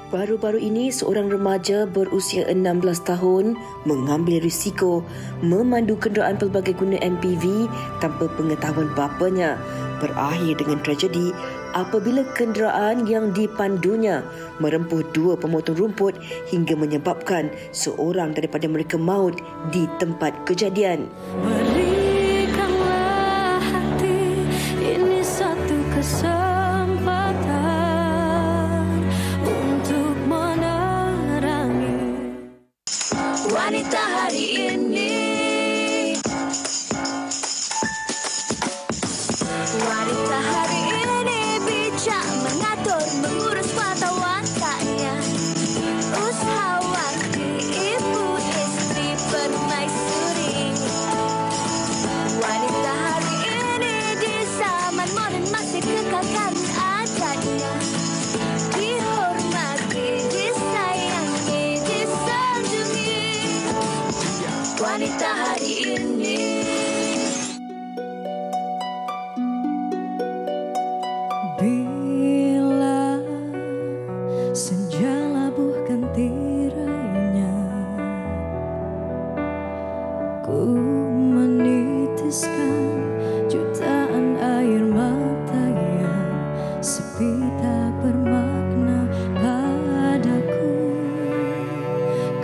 Baru-baru ini, seorang remaja berusia 16 tahun mengambil risiko memandu kenderaan pelbagai guna MPV tanpa pengetahuan bapanya, berakhir dengan tragedi apabila kenderaan yang dipandunya merempuh dua pemotong rumput hingga menyebabkan seorang daripada mereka maut di tempat kejadian. Berikanlah hati ini satu kesempatan untuk menerangi wanita hari ini. Wanita hari ini bijak mengatur, mengurus mata wataknya. Usahawati, ibu istri permaisuri. Wanita hari ini di zaman modern masih kekalkan adatnya. Dihormati, disayangi, disanjungi. Wanita hari ini. Bila senja labuhkan tirainya, ku menitiskan jutaan air mata yang sepi tak bermakna padaku.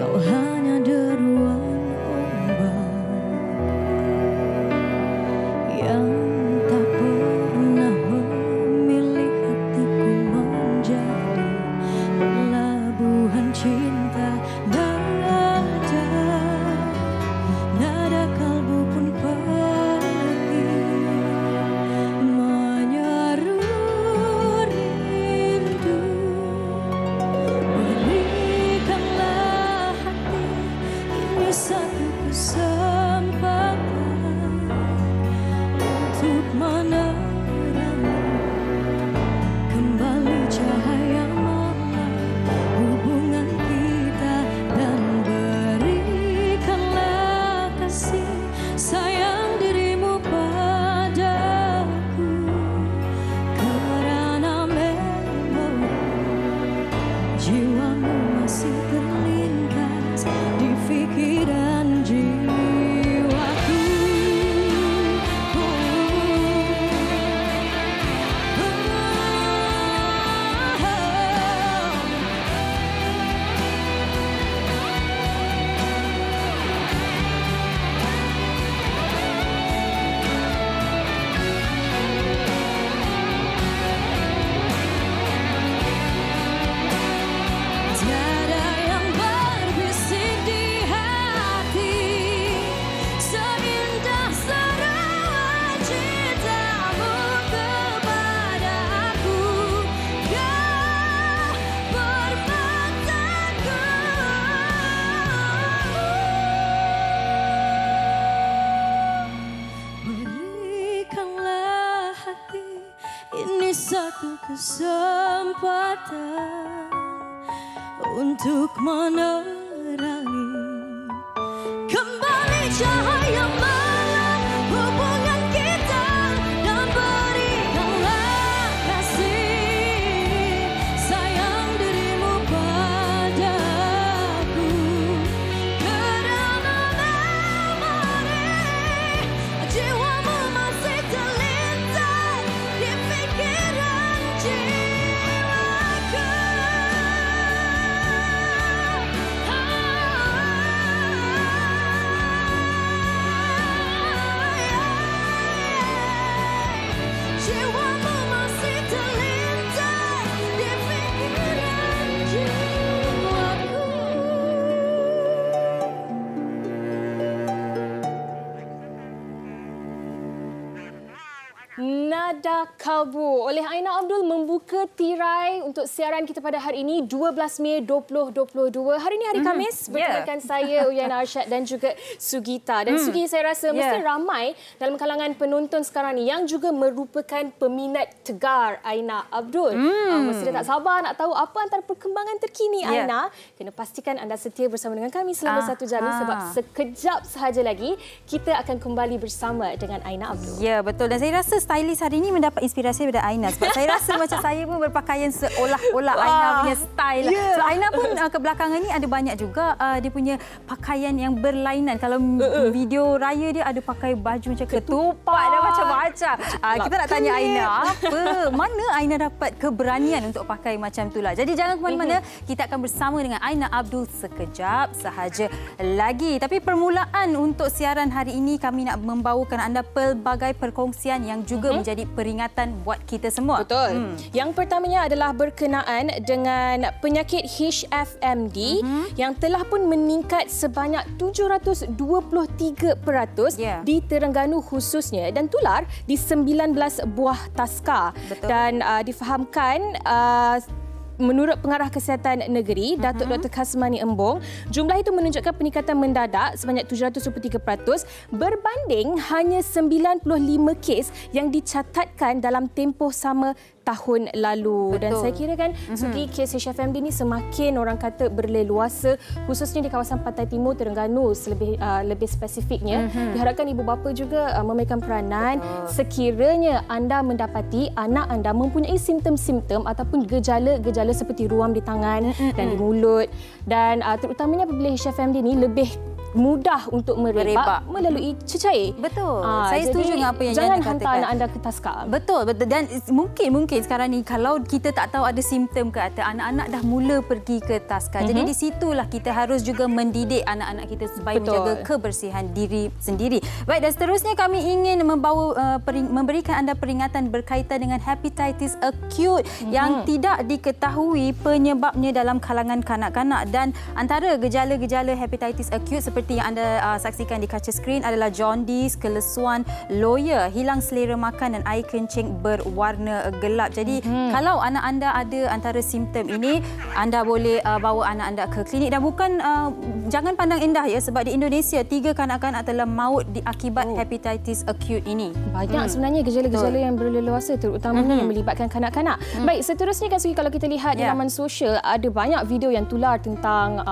Kau hanya deruan ombak yang tak pernah memilih hatiku menjadi pelabuhan cinta. Nada kalbu pun pergi menyeru rindu. Berikanlah hati ini satu kesempatan untuk menerangi kembali cahaya malam hubungan kita, dan berikanlah kasih sayang dirimu padaku, karena memang jiwamu masih terlintas di pikiran jiwaku. Tiada yang berbisik di hati seindah seruan cintamu kepada aku. Kau permataku. Berikanlah hati ini satu kesempatan untuk menerangi kembali cahaya malam hubungan kita, dan berikanlah kasih sayang dirimu padaku, karena memori jiwamu masih terlintas di pikiran jiwaku. Jiwamu masih terlintas di pikiran jiwaku. Nada Kalbu oleh Aina Abdul membuka tirai untuk siaran kita pada hari ini 12 Mei 2022. Hari ini hari Khamis bertemakan saya Uyana Arsyad dan juga Sugita. Dan Sugi, saya rasa mesti ramai dalam kalangan penonton sekarang ni yang juga merupakan peminat tegar Aina Abdul. Mesti dah tak sabar nak tahu apa antara perkembangan terkini Aina. Kena pastikan anda setia bersama dengan kami selama 1 jam ini sebab sekejap sahaja lagi kita akan kembali bersama dengan Aina Abdul. Ya, betul. Dan saya rasa stylist hari ini ini mendapat inspirasi daripada Aina sebab saya rasa macam saya pun berpakaian seolah-olah Aina punya style. So Aina pun kebelakangan ni ada banyak juga dia punya pakaian yang berlainan. Kalau video raya dia ada pakai baju macam ketupat dan macam-macam. Kita nak tanya Aina, mana Aina dapat keberanian untuk pakai macam itulah. Jadi jangan ke mana-mana, kita akan bersama dengan Aina Abdul sekejap sahaja lagi. Tapi permulaan untuk siaran hari ini kami nak membawakan anda pelbagai perkongsian yang juga menjadi peringatan buat kita semua. Betul. Yang pertamanya adalah berkenaan dengan penyakit HFMD yang telah pun meningkat sebanyak 723% di Terengganu khususnya dan tular di 19 buah taska. Betul. Dan difahamkan menurut Pengarah Kesihatan Negeri, Datuk Dr. Kasmani Embong, jumlah itu menunjukkan peningkatan mendadak sebanyak 723% berbanding hanya 95 kes yang dicatatkan dalam tempoh sama tahun lalu. Betul. Dan saya kira kan segi kes HFMD ni semakin orang kata berleluasa khususnya di kawasan Pantai Timur Terengganu lebih spesifiknya. Diharapkan ibu bapa juga memainkan peranan. Sekiranya anda mendapati anak anda mempunyai simptom-simptom ataupun gejala-gejala seperti ruam di tangan dan di mulut dan terutamanya apabila HFMD ni lebih mudah untuk merebak melalui cecair. Betul. Saya setuju dengan apa yang jangan Jana hantar anak anda ke taska. Betul. Dan mungkin sekarang ni kalau kita tak tahu ada simptom ke atau anak-anak dah mula pergi ke taska. Jadi di situlah kita harus juga mendidik anak-anak kita supaya menjaga kebersihan diri sendiri. Baik, dan seterusnya kami ingin memberikan anda peringatan berkaitan dengan hepatitis acute yang tidak diketahui penyebabnya dalam kalangan kanak-kanak dan antara gejala-gejala hepatitis acute seperti yang anda saksikan di kaca skrin adalah jaundice, kelesuan, loya, hilang selera makan dan air kencing berwarna gelap. Jadi kalau anak anda ada antara simptom ini, anda boleh bawa anak anda ke klinik dan jangan pandang indah ya sebab di Indonesia 3 kanak-kanak telah maut akibat hepatitis acute ini. Banyak sebenarnya gejala-gejala yang berleluasa terutamanya yang melibatkan kanak-kanak. Baik, seterusnya kan Sugi, kalau kita lihat di laman sosial ada banyak video yang tular tentang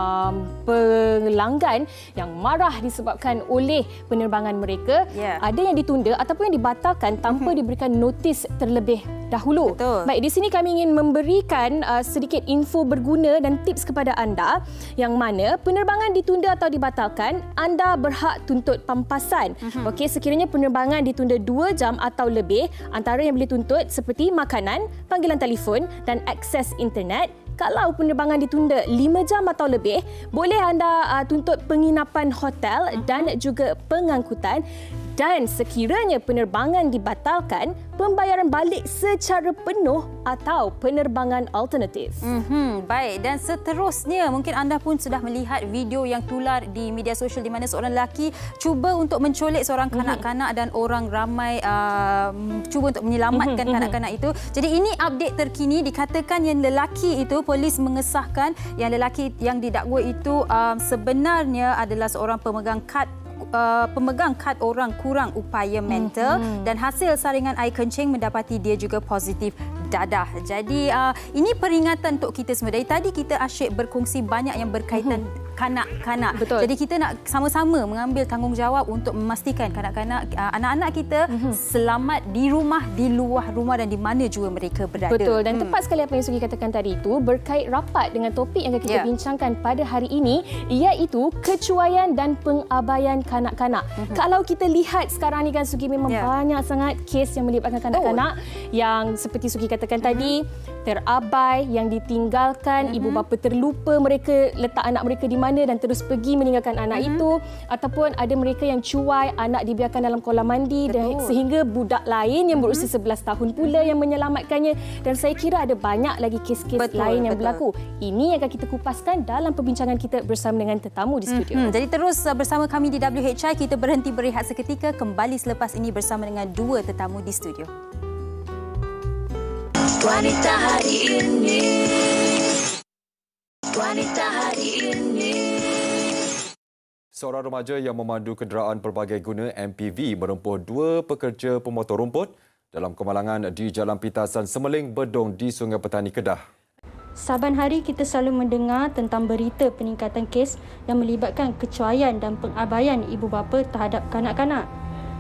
pelanggan yang marah disebabkan oleh penerbangan mereka. Ada yang ditunda ataupun yang dibatalkan tanpa diberikan notis terlebih dahulu. Betul. Baik, di sini kami ingin memberikan sedikit info berguna dan tips kepada anda yang mana penerbangan ditunda atau dibatalkan, anda berhak tuntut pampasan. Okey, sekiranya penerbangan ditunda 2 jam atau lebih, antara yang boleh tuntut seperti makanan, panggilan telefon dan akses internet. Kalau penerbangan ditunda 5 jam atau lebih, boleh anda tuntut penginapan hotel dan juga pengangkutan. Dan sekiranya penerbangan dibatalkan, pembayaran balik secara penuh atau penerbangan alternatif. Baik, dan seterusnya mungkin anda pun sudah melihat video yang tular di media sosial di mana seorang lelaki cuba untuk menculik seorang kanak-kanak dan orang ramai cuba untuk menyelamatkan kanak-kanak itu. Jadi ini update terkini, dikatakan yang lelaki itu, polis mengesahkan yang lelaki yang didakwa itu sebenarnya adalah seorang pemegang kad orang kurang upaya mental dan hasil saringan air kencing mendapati dia juga positif dadah. Jadi ini peringatan untuk kita semua. Dari tadi kita asyik berkongsi banyak yang berkaitan kanak-kanak. Betul. Jadi kita nak sama-sama mengambil tanggungjawab untuk memastikan kanak-kanak, anak-anak kita selamat di rumah, di luar rumah dan di mana juga mereka berada. Betul, dan tepat sekali apa yang Sugi katakan tadi itu berkait rapat dengan topik yang kita bincangkan pada hari ini, iaitu kecuaian dan pengabaian kanak-kanak. Kalau kita lihat sekarang ni kan Sugi, memang banyak sangat kes yang melibatkan kanak-kanak yang seperti Sugi katakan tadi, terabai, yang ditinggalkan, ibu bapa terlupa mereka letak anak mereka di mana dan terus pergi meninggalkan anak itu, ataupun ada mereka yang cuai anak dibiarkan dalam kolam mandi sehingga budak lain yang berusia 11 tahun pula yang menyelamatkannya, dan saya kira ada banyak lagi kes-kes lain yang berlaku. Ini yang akan kita kupaskan dalam perbincangan kita bersama dengan tetamu di studio. Jadi terus bersama kami di WHI, kita berhenti berehat seketika, kembali selepas ini bersama dengan 2 tetamu di studio. Wanita hari ini, wanita hari ini. Seorang remaja yang memandu kenderaan pelbagai guna MPV merempuh 2 pekerja pemotor rumput dalam kemalangan di Jalan Pitasan Semeling Bedong di Sungai Petani, Kedah. Saban hari kita selalu mendengar tentang berita peningkatan kes yang melibatkan kecuaian dan pengabaian ibu bapa terhadap kanak-kanak.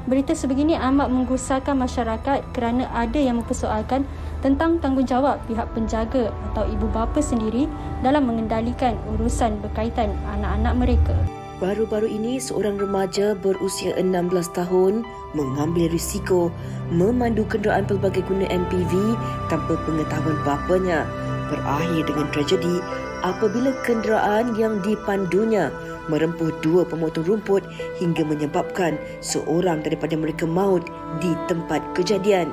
Berita sebegini amat menggusarkan masyarakat kerana ada yang mempersoalkan tentang tanggungjawab pihak penjaga atau ibu bapa sendiri dalam mengendalikan urusan berkaitan anak-anak mereka. Baru-baru ini, seorang remaja berusia 16 tahun mengambil risiko memandu kenderaan pelbagai guna MPV tanpa pengetahuan bapanya. Berakhir dengan tragedi apabila kenderaan yang dipandunya merempuh dua pemotong rumput hingga menyebabkan seorang daripada mereka maut di tempat kejadian.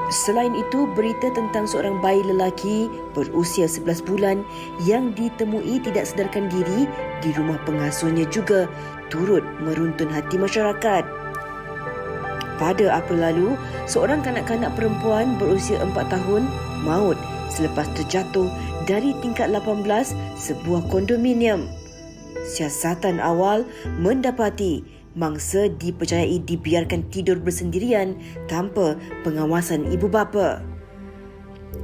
Selain itu, berita tentang seorang bayi lelaki berusia 11 bulan yang ditemui tidak sedarkan diri di rumah pengasuhnya juga turut meruntun hati masyarakat. Pada April lalu, seorang kanak-kanak perempuan berusia 4 tahun maut selepas terjatuh dari tingkat 18 sebuah kondominium. Siasatan awal mendapati mangsa dipercayai dibiarkan tidur bersendirian tanpa pengawasan ibu bapa.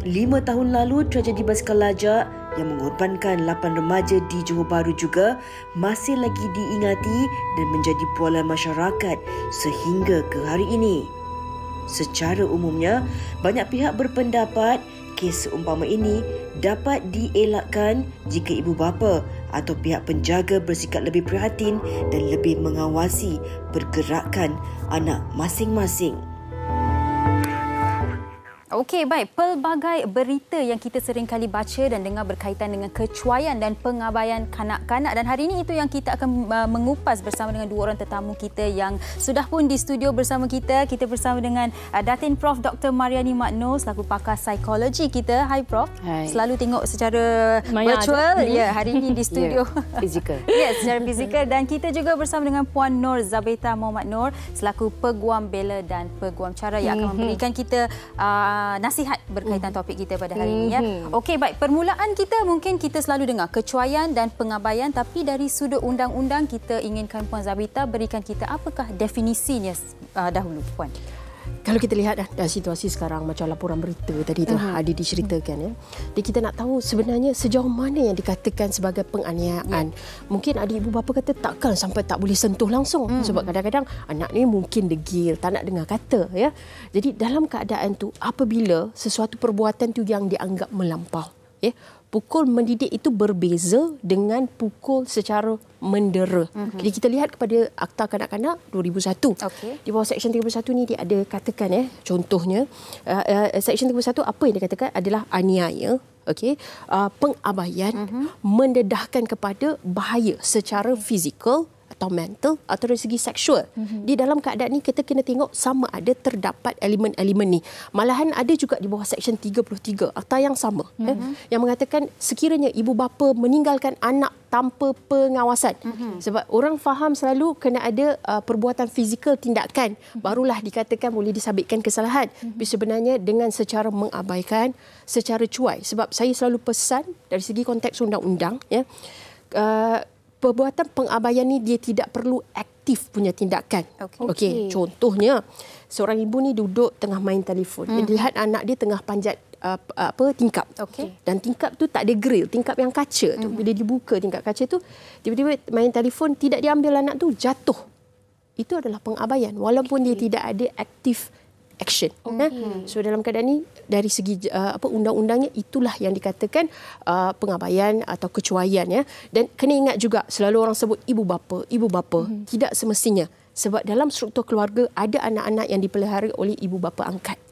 5 tahun lalu, tragedi basikal lajak yang mengorbankan 8 remaja di Johor Bahru juga masih lagi diingati dan menjadi bualan masyarakat sehingga ke hari ini. Secara umumnya, banyak pihak berpendapat kes seumpama ini dapat dielakkan jika ibu bapa atau pihak penjaga bersikap lebih prihatin dan lebih mengawasi pergerakan anak masing-masing. Okey, baik. Pelbagai berita yang kita sering kali baca dan dengar berkaitan dengan kecuaian dan pengabaian kanak-kanak. Dan hari ini itu yang kita akan mengupas bersama dengan dua orang tetamu kita yang sudah pun di studio bersama kita. Kita bersama dengan Datin Prof. Dr. Mariani Mak Noor selaku pakar psikologi kita. Hai Prof. Hai. Selalu tengok secara virtual. Ya, hari ini di studio. Fizikal. Ya, secara fizikal. Dan kita juga bersama dengan Puan Nur Zabeta Muhammad Noor selaku Peguam Bela dan Peguam Cara yang akan memberikan kita nasihat berkaitan topik kita pada hari ini. Ya. Okey, baik. Permulaan kita mungkin kita selalu dengar kecuaian dan pengabaian, tapi dari sudut undang-undang kita inginkan Puan Zabita berikan kita apakah definisinya dahulu, Puan. Kalau kita lihat dalam situasi sekarang macam laporan berita tadi tu ada diceritakan ya. Jadi kita nak tahu sebenarnya sejauh mana yang dikatakan sebagai penganiayaan. Mungkin ada ibu bapa kata takkan sampai tak boleh sentuh langsung sebab kadang-kadang anak ni mungkin degil, tak nak dengar kata ya. Jadi dalam keadaan tu apabila sesuatu perbuatan tu yang dianggap melampau ya. Pukul mendidik itu berbeza dengan pukul secara mendera. Jadi kita lihat kepada Akta Kanak-Kanak 2001. Di bawah Seksyen 31 ni dia ada katakan contohnya Seksyen 31 apa yang dikatakan adalah aniaya, pengabaian, mendedahkan kepada bahaya secara fizikal atau mental atau dari segi seksual. Di dalam keadaan ni kita kena tengok sama ada terdapat elemen-elemen ni. Malahan ada juga di bawah Seksyen 33 akta yang sama yang mengatakan sekiranya ibu bapa meninggalkan anak tanpa pengawasan. Sebab orang faham selalu kena ada perbuatan fizikal tindakan barulah dikatakan boleh disabitkan kesalahan. Tapi sebenarnya dengan secara mengabaikan, secara cuai. Sebab saya selalu pesan dari segi konteks undang-undang perbuatan pengabaian ni dia tidak perlu aktif punya tindakan. Okey. Contohnya seorang ibu ni duduk tengah main telefon. Dia lihat anak dia tengah panjat tingkap. Dan tingkap tu tak ada grill, tingkap yang kaca tu. Bila dibuka tingkap kaca tu, tiba-tiba main telefon tidak diambil anak tu jatuh. Itu adalah pengabaian walaupun dia tidak ada aktif action. So dalam keadaan ni dari segi undang-undangnya itulah yang dikatakan pengabaian atau kecuaian ya. Dan kena ingat juga selalu orang sebut ibu bapa. Tidak semestinya. Sebab dalam struktur keluarga ada anak-anak yang dipelihara oleh ibu bapa angkat.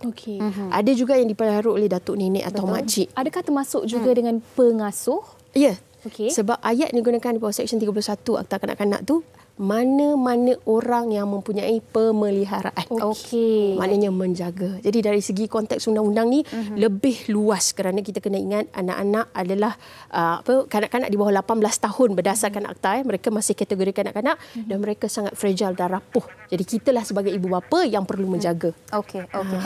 Ada juga yang dipelihara oleh datuk nenek atau makcik. Adakah termasuk juga dengan pengasuh? Ya. Sebab ayat yang digunakan di bawah Seksyen 31 Akta Kanak-Kanak tu mana-mana orang yang mempunyai pemeliharaan. Maknanya menjaga. Jadi dari segi konteks undang-undang ni lebih luas kerana kita kena ingat anak-anak adalah kanak-kanak di bawah 18 tahun berdasarkan akta mereka masih kategori kanak-kanak dan mereka sangat fragile dan rapuh. Jadi kitalah sebagai ibu bapa yang perlu menjaga.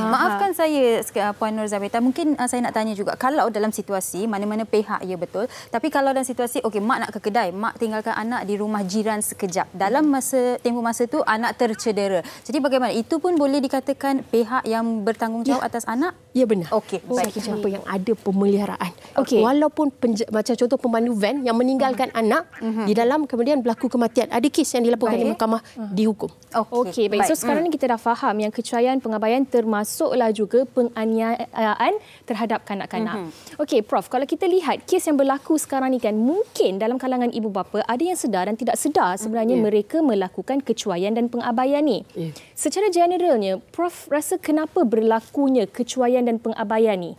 Maafkan saya Puan Nur Zabeta, mungkin saya nak tanya juga kalau dalam situasi mana-mana pihak ya betul, tapi kalau dalam situasi mak nak ke kedai, mak tinggalkan anak di rumah jiran sekejap. Dalam tempoh masa tu anak tercedera. Jadi bagaimana? Itu pun boleh dikatakan pihak yang bertanggungjawab atas anak? Ya benar. Okey, baik. Siapa yang ada pemeliharaan. Okey. Walaupun macam contoh pemandu van yang meninggalkan anak di dalam kemudian berlaku kematian. Ada kes yang dilaporkan di mahkamah dihukum. Okey, baik. So sekarang ni kita dah faham yang kecuaian pengabaian termasuklah juga penganiayaan terhadap kanak-kanak. Okey, Prof, kalau kita lihat kes yang berlaku sekarang ni kan, mungkin dalam kalangan ibu bapa ada yang sedar dan tidak sedar sebenarnya mereka melakukan kecuaian dan pengabaian ni. Secara generalnya, Prof rasa kenapa berlakunya kecuaian dan pengabaian ni?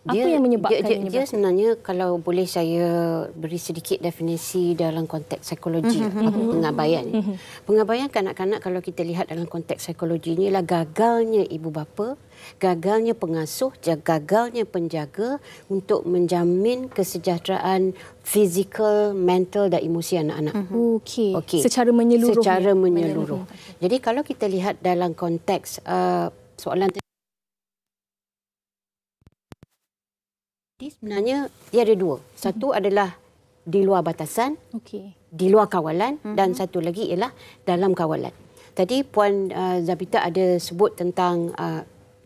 Apa yang menyebabkan dia sebenarnya, kalau boleh saya beri sedikit definisi dalam konteks psikologi apa pengabaian ni. Pengabaian kanak-kanak kalau kita lihat dalam konteks psikologi ni ialah gagalnya ibu bapa, gagalnya pengasuh, gagalnya penjaga untuk menjamin kesejahteraan fizikal, mental dan emosi anak-anak. Okey. Secara menyeluruh. Secara menyeluruh. Jadi kalau kita lihat dalam konteks soalan sebenarnya dia ada dua. Satu adalah di luar batasan, di luar kawalan dan satu lagi ialah dalam kawalan. Tadi Puan Zabita ada sebut tentang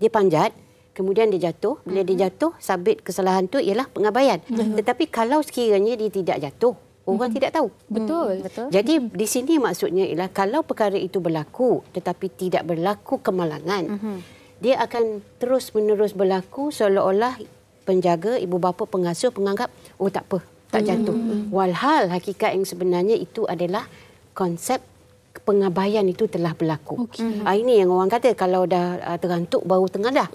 dia panjat, kemudian dia jatuh. Bila dia jatuh, sabit kesalahan tu ialah pengabaian. Tetapi kalau sekiranya dia tidak jatuh, orang tidak tahu. Betul. Jadi di sini maksudnya ialah kalau perkara itu berlaku tetapi tidak berlaku kemalangan, dia akan terus-menerus berlaku seolah-olah penjaga, ibu bapa, pengasuh menganggap tak apa, tak jatuh. Walhal hakikat yang sebenarnya itu adalah konsep pengabaian itu telah berlaku. Ini yang orang kata kalau dah terantuk baru tengadah.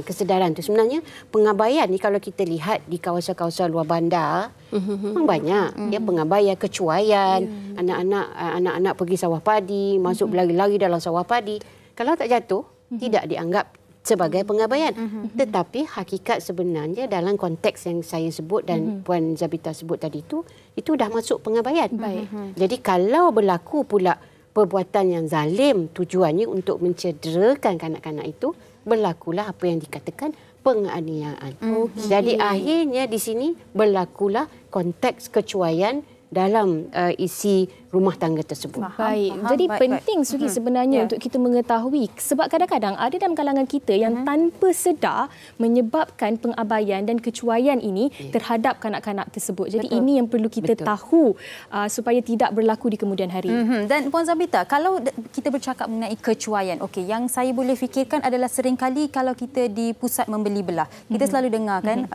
Kesedaran tu sebenarnya pengabaian ni kalau kita lihat di kawasan-kawasan luar bandar memang banyak. Ya, pengabaian, kecuaian, anak-anak pergi sawah padi, masuk berlari-lari dalam sawah padi. Kalau tak jatuh, tidak dianggap sebagai pengabaian. Tetapi hakikat sebenarnya dalam konteks yang saya sebut dan Puan Zabita sebut tadi itu dah masuk pengabaian. Jadi kalau berlaku pula perbuatan yang zalim tujuannya untuk mencederakan kanak-kanak itu, berlakulah apa yang dikatakan penganiayaan. Jadi akhirnya di sini berlakulah konteks kecuaian dalam isi rumah tangga tersebut. Baik. Jadi penting Sugi sebenarnya untuk kita mengetahui, sebab kadang-kadang ada dalam kalangan kita yang tanpa sedar menyebabkan pengabaian dan kecuaian ini terhadap kanak-kanak tersebut. Jadi ini yang perlu kita tahu supaya tidak berlaku di kemudian hari. Dan Puan Zabita, kalau kita bercakap mengenai kecuaian, yang saya boleh fikirkan adalah seringkali kalau kita di pusat membeli belah, kita selalu dengar kan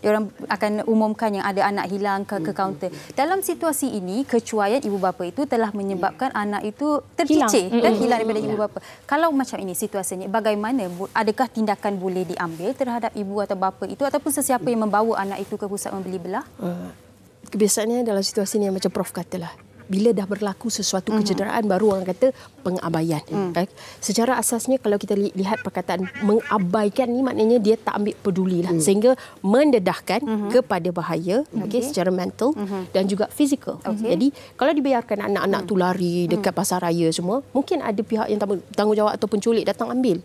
diorang akan umumkan yang ada anak hilang ke kaunter. Dalam situasi ini, kecuaian ibu bapa itu telah menyebabkan anak itu tercicir dan hilang daripada ibu bapa. Kalau macam ini situasinya, bagaimana, adakah tindakan boleh diambil terhadap ibu atau bapa itu ataupun sesiapa yang membawa anak itu ke pusat membeli belah? Kebiasaannya dalam situasi ini yang macam Prof katalah, bila dah berlaku sesuatu kecederaan baru orang kata pengabaian. Secara asasnya kalau kita lihat perkataan mengabaikan ni maknanya dia tak ambil peduli lah, sehingga mendedahkan kepada bahaya secara mental dan juga fizikal. Jadi kalau dibiarkan anak-anak tu lari dekat pasar raya semua, mungkin ada pihak yang tanggungjawab atau penculik datang ambil.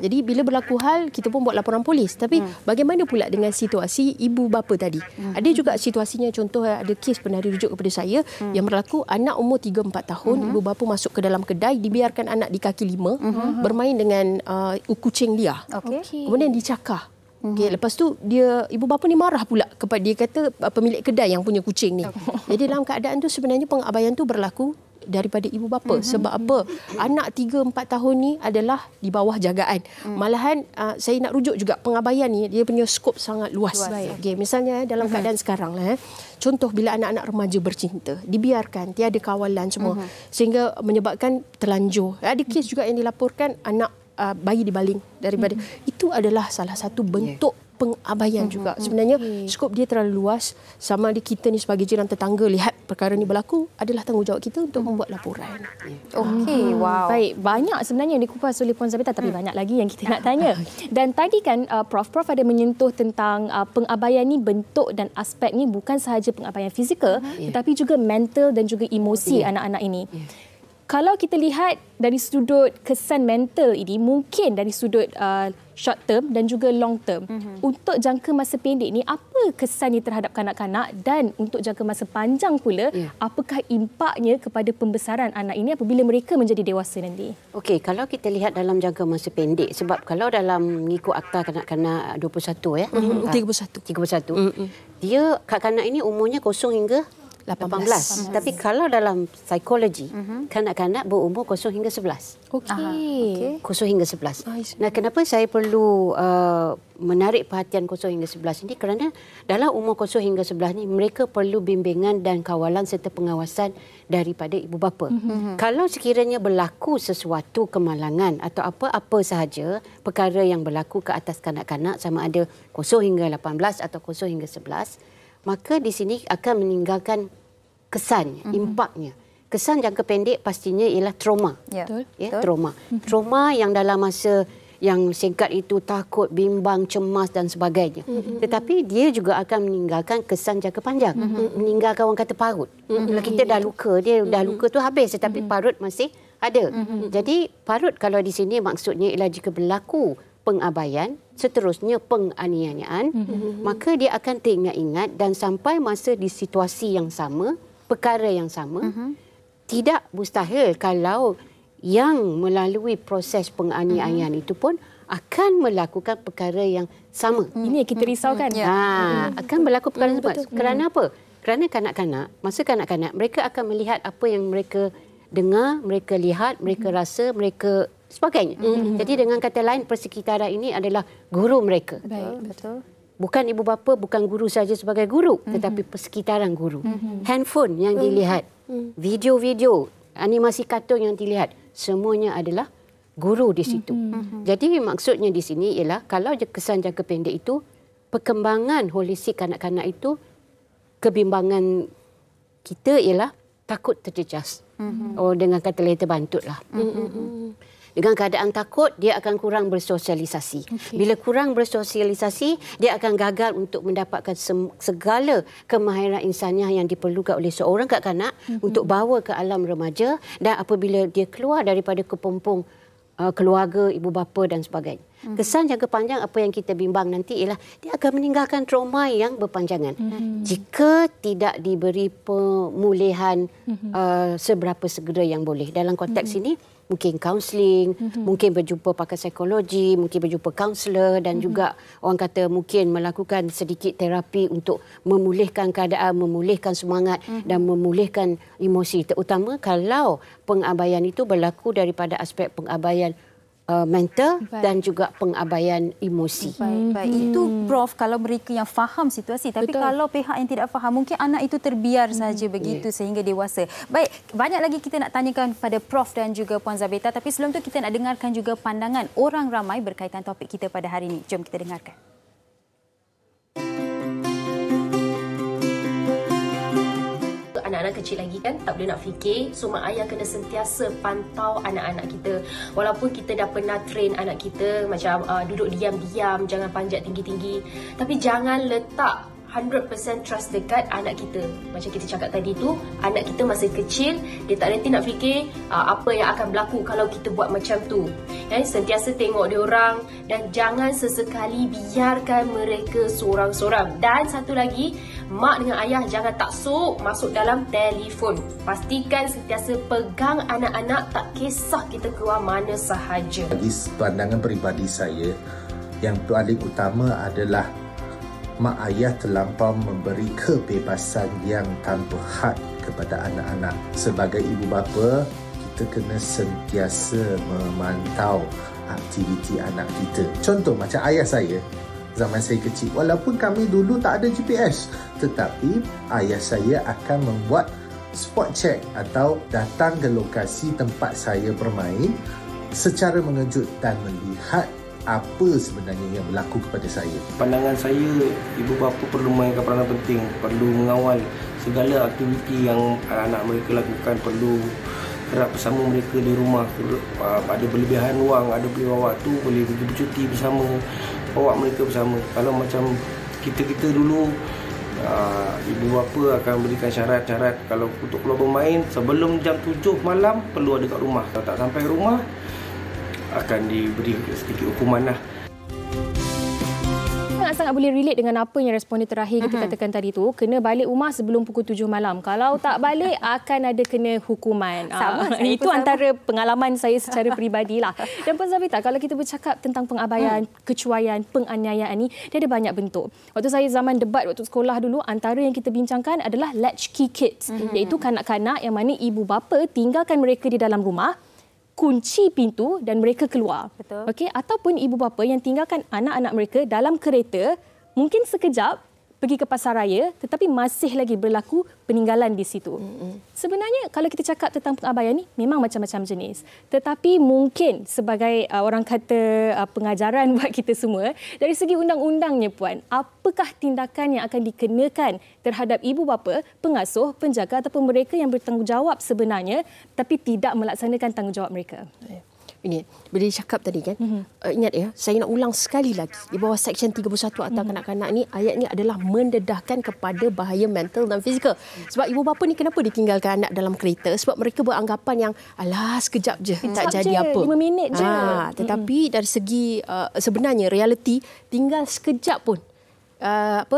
Jadi bila berlaku hal, kita pun buat laporan polis. Tapi bagaimana pula dengan situasi ibu bapa tadi? Ada juga situasinya, contoh ada kes pernah dirujuk kepada saya yang berlaku anak umur 3-4 tahun, ibu bapa masuk ke dalam kedai, dibiarkan anak di kaki lima bermain dengan kucing liar. Kemudian dicakar. Lepas tu ibu bapa ni marah pula kepada dia, kata pemilik kedai yang punya kucing ni. Jadi dalam keadaan tu sebenarnya pengabaian tu berlaku daripada ibu bapa. Sebab apa? Anak 3-4 tahun ni adalah di bawah jagaan. Malahan saya nak rujuk juga pengabaian ni, dia punya skop sangat luas. Misalnya dalam keadaan sekarang lah, contoh bila anak-anak remaja bercinta, dibiarkan, tiada kawalan semua, sehingga menyebabkan terlanjur. Ada kes juga yang dilaporkan anak bayi dibaling daripada. Itu adalah salah satu bentuk pengabaian juga. Sebenarnya skop dia terlalu luas. Sama ada kita ni sebagai jiran tetangga lihat perkara ni berlaku, adalah tanggungjawab kita untuk membuat laporan. Wow. Baik, banyak sebenarnya yang dikupas oleh Puan Zabita, tapi banyak lagi yang kita nak tanya. Dan tadi kan Prof ada menyentuh tentang pengabaian ni, bentuk dan aspek ni bukan sahaja pengabaian fizikal, tetapi juga mental dan juga emosi anak-anak ini. Kalau kita lihat dari sudut kesan mental ini, mungkin dari sudut short term dan juga long term. Untuk jangka masa pendek ni, apa kesannya terhadap kanak-kanak, dan untuk jangka masa panjang pula, apakah impaknya kepada pembesaran anak ini apabila mereka menjadi dewasa nanti? Okey, kalau kita lihat dalam jangka masa pendek, sebab kalau dalam mengikut akta kanak-kanak 21 ya. 31. Dia kanak-kanak ini umurnya 0 hingga 18. Tapi kalau dalam psikologi, kanak-kanak berumur 0 hingga 11. Okey. 0 hingga 11. Nah, kenapa saya perlu menarik perhatian 0 hingga 11 ini? Kerana dalam umur 0 hingga 11 ni, mereka perlu bimbingan dan kawalan serta pengawasan daripada ibu bapa. Kalau sekiranya berlaku sesuatu kemalangan atau apa-apa sahaja perkara yang berlaku ke atas kanak-kanak, sama ada 0 hingga 18 atau 0 hingga 11, maka di sini akan meninggalkan kesan, impaknya. Kesan jangka pendek pastinya ialah trauma. Trauma. Trauma yang dalam masa yang singkat itu takut, bimbang, cemas dan sebagainya. Tetapi dia juga akan meninggalkan kesan jangka panjang. Meninggalkan, orang kata, parut. Kalau kita dah luka, dia dah luka tu habis, tetapi parut masih ada. Jadi parut kalau di sini maksudnya ialah jika berlaku pengabaian, seterusnya penganiayaan, maka dia akan teringat-ingat dan sampai masa di situasi yang sama, perkara yang sama, tidak mustahil kalau yang melalui proses penganiayaan itu pun akan melakukan perkara yang sama. Ini yang kita risaukan. Akan berlaku perkara yang sama. Kerana apa? Kerana kanak-kanak, masa kanak-kanak, mereka akan melihat apa yang mereka dengar, mereka lihat, mereka rasa, mereka sebagainya. Jadi dengan kata lain, persekitaran ini adalah guru mereka. Betul. Bukan ibu bapa, bukan guru saja sebagai guru, tetapi persekitaran guru. Handphone yang dilihat, video-video, animasi kartun yang dilihat, semuanya adalah guru di situ. Jadi maksudnya di sini ialah kalau kesan jangka pendek itu, perkembangan holistik kanak-kanak itu, kebimbangan kita ialah takut terjejas. Dengan kata lain terbantutlah. Dengan keadaan takut, dia akan kurang bersosialisasi. Bila kurang bersosialisasi, dia akan gagal untuk mendapatkan segala kemahiran insaniah yang diperlukan oleh seorang kanak-kanak untuk bawa ke alam remaja, dan apabila dia keluar daripada kepompong keluarga, ibu bapa dan sebagainya. Kesan jangka panjang apa yang kita bimbang nanti ialah dia akan meninggalkan trauma yang berpanjangan. Jika tidak diberi pemulihan seberapa segera yang boleh. Dalam konteks ini, mungkin kaunseling, mungkin berjumpa pakar psikologi, mungkin berjumpa kaunselor dan juga orang kata mungkin melakukan sedikit terapi untuk memulihkan keadaan, memulihkan semangat dan memulihkan emosi. Terutama kalau pengabaian itu berlaku daripada aspek pengabaian mental dan juga pengabaian emosi. Baik. Itu Prof kalau mereka yang faham situasi. Tapi kalau pihak yang tidak faham, mungkin anak itu terbiar saja begitu sehingga dewasa. Baik, banyak lagi kita nak tanyakan pada Prof dan juga Puan Zabita. Tapi sebelum itu kita nak dengarkan juga pandangan orang ramai berkaitan topik kita pada hari ini. Jom kita dengarkan. Anak-anak kecil lagi kan tak boleh nak fikir, so mak ayah kena sentiasa pantau anak-anak kita. Walaupun kita dah pernah train anak kita macam duduk diam-diam, jangan panjat tinggi-tinggi, tapi jangan letak 100% trust dekat anak kita. Macam kita cakap tadi tu, anak kita masih kecil, dia tak reti nak fikir apa yang akan berlaku kalau kita buat macam tu. Sentiasa tengok dia orang dan jangan sesekali biarkan mereka sorang-sorang. Dan satu lagi, mak dengan ayah jangan taksub masuk dalam telefon. Pastikan sentiasa pegang anak-anak, tak kisah kita keluar mana sahaja. Bagi pandangan peribadi saya, yang paling utama adalah mak ayah terlampau memberi kebebasan yang tanpa had kepada anak-anak. Sebagai ibu bapa, kita kena sentiasa memantau aktiviti anak kita. Contoh macam ayah saya, zaman saya kecil, walaupun kami dulu tak ada GPS, tetapi ayah saya akan membuat spot check atau datang ke lokasi tempat saya bermain secara mengejut dan melihat apa sebenarnya yang berlaku kepada saya. Pandangan saya, ibu bapa perlu mainkan peranan penting, perlu mengawal segala aktiviti yang anak-anak mereka lakukan, perlu kerap bersama mereka di rumah. Ada berlebihan wang, ada berlebihan waktu, boleh pergi bercuti bersama, bawa mereka bersama. Kalau macam kita dulu, ibu bapa akan berikan syarat-syarat kalau untuk keluar bermain sebelum jam 7 malam perlu ada kat rumah. Kalau tak sampai rumah, akan diberi sedikit hukuman lah. sangat boleh relate dengan apa yang responden terakhir kita katakan tadi tu. Kena balik rumah sebelum pukul 7 malam. Kalau tak balik, akan ada kena hukuman. Itu antara pengalaman saya secara peribadilah. Dan Puan Zafita, kalau kita bercakap tentang pengabaian, kecuaian, penganiayaan ni, dia ada banyak bentuk. Waktu saya zaman debat waktu sekolah dulu, antara yang kita bincangkan adalah latchkey kids, iaitu kanak-kanak yang mana ibu bapa tinggalkan mereka di dalam rumah, kunci pintu dan mereka keluar. Betul. Okey, ataupun ibu bapa yang tinggalkan anak-anak mereka dalam kereta, mungkin sekejap pergi ke pasar raya tetapi masih lagi berlaku peninggalan di situ. Sebenarnya kalau kita cakap tentang pengabaian ni memang macam-macam jenis. Tetapi mungkin sebagai orang kata pengajaran buat kita semua, dari segi undang-undangnya Puan, apakah tindakan yang akan dikenakan terhadap ibu bapa, pengasuh, penjaga ataupun mereka yang bertanggungjawab sebenarnya tapi tidak melaksanakan tanggungjawab mereka? Ini bila cakap tadi kan, ingat ya, saya nak ulang sekali lagi, di bawah Seksyen 31 Akta Kanak-Kanak ni, ayat ni adalah mendedahkan kepada bahaya mental dan fizikal. Sebab ibu bapa ni kenapa ditinggalkan anak dalam kereta? Sebab mereka beranggapan yang alah sekejap je, tak jadi apa. 5 minit je. Tetapi dari segi sebenarnya realiti, tinggal sekejap pun